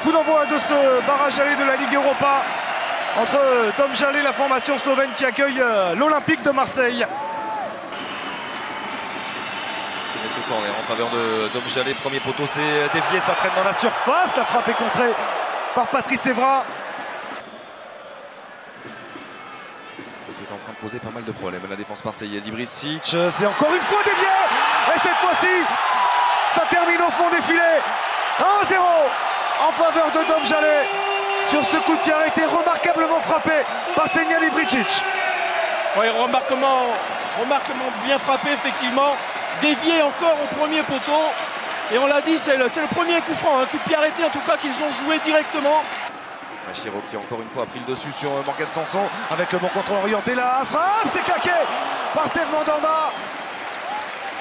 Coup d'envoi de ce barrage aller de la Ligue Europa entre Domžale, la formation slovène qui accueille l'Olympique de Marseille. Ce corner en faveur de Domžale, premier poteau, c'est dévié, ça traîne dans la surface, la frappe est contrée par Patrice Evra. Qui est en train de poser pas mal de problèmes à la défense marseillaise. Ibricic, c'est encore une fois dévié, et cette fois-ci, ça termine au fond des filets. 1-0 en faveur de Domžale sur ce coup de pied arrêté remarquablement frappé par Senijal Ibricic. Oui, remarquablement bien frappé, effectivement. Dévié encore au premier poteau. Et on l'a dit, c'est le premier coup franc, un coup de pied arrêté en tout cas qu'ils ont joué directement. Chiro qui encore une fois a pris le dessus sur Morgan Sanson avec le bon contrôle orienté. La frappe, c'est claqué par Steve Mandanda.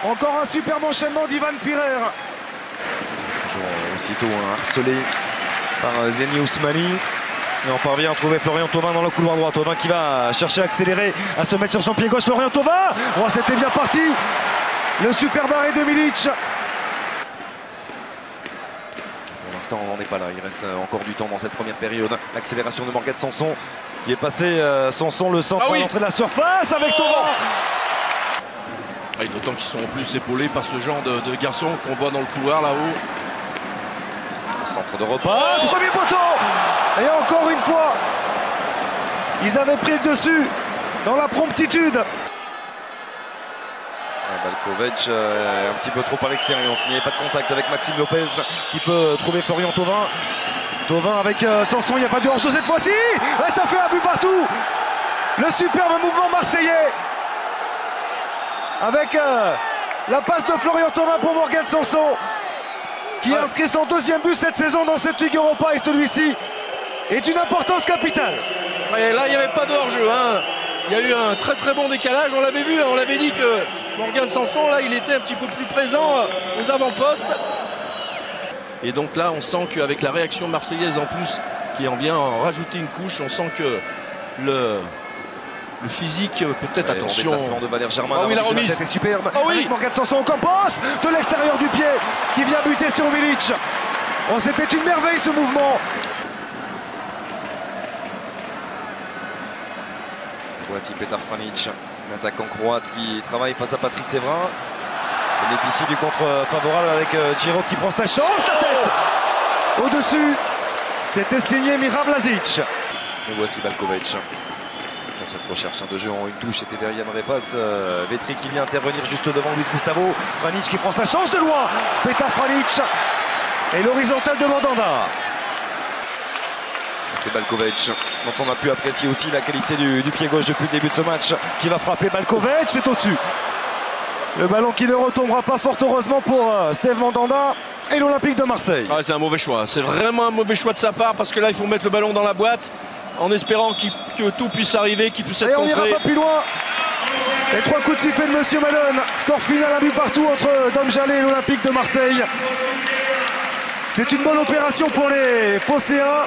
Encore un superbe enchaînement d'Ivan Firer. Aussitôt harcelé par Zeni Ousmani. Et on parvient à trouver Florian Thauvin dans le couloir droit. Thauvin qui va chercher à accélérer, à se mettre sur son pied gauche. Florian Thauvin, oh, c'était bien parti. Le superbe arrêt de Milic. Pour l'instant, on n'en est pas là. Il reste encore du temps dans cette première période. L'accélération de Morgan Sanson qui est passé. Sanson, le centre à l'entrée de la surface avec Thauvin. D'autant qu'ils sont en plus épaulés par ce genre de garçons qu'on voit dans le couloir là-haut. Centre de repas, premier poteau. Et encore une fois, ils avaient pris le dessus dans la promptitude. Balkovic, un petit peu trop par l'expérience. Il n'y avait pas de contact avec Maxime Lopez qui peut trouver Florian Thauvin. Thauvin avec Sanson, il n'y a pas de hors-jeu cette fois-ci. Et ça fait un but partout. Le superbe mouvement marseillais. Avec la passe de Florian Thauvin pour Morgan Sanson, qui a inscrit son deuxième but cette saison dans cette Ligue Europa, et celui-ci est d'une importance capitale. Et là, il n'y avait pas de hors-jeu. Hein. Il y a eu un très très bon décalage. On l'avait vu, on l'avait dit que Morgan Sanson, là, il était un petit peu plus présent aux avant-postes. Et donc là, on sent qu'avec la réaction marseillaise en plus, qui en vient en rajouter une couche, on sent que le physique, peut-être, attention. Le déplacement de Valère Germain, oui, la remise. La tête est superbe. Oh, oui. Avec Morgan Sanson au campos, de l'extérieur du pied, qui vient buter sur Milic. Oh, c'était une merveille ce mouvement. Voici Petar Franic, l'attaquant croate qui travaille face à Patrice Evra. Bénéficie du contre favorable avec Chiro qui prend sa chance, la tête au-dessus. C'était signé Mira Blažić. Et voici Balkovic. Cette recherche de jeu en une touche, c'était derrière Jan Repas. Vetri qui vient intervenir juste devant Luis Gustavo. Franic qui prend sa chance de loin. Petar Franic et l'horizontale de Mandanda. C'est Balkovic dont on a pu apprécier aussi la qualité du pied gauche depuis le début de ce match, qui va frapper Balkovic, c'est au-dessus. Le ballon qui ne retombera pas, fort heureusement pour Steve Mandanda et l'Olympique de Marseille. Ah, c'est un mauvais choix, c'est vraiment un mauvais choix de sa part, parce que là il faut mettre le ballon dans la boîte en espérant que tout puisse arriver, qu'il puisse être contré. Et on n'ira pas plus loin. Les trois coups de sifflet de Monsieur Malone. Score final, un but partout entre Domžale et l'Olympique de Marseille. C'est une bonne opération pour les Phocéens.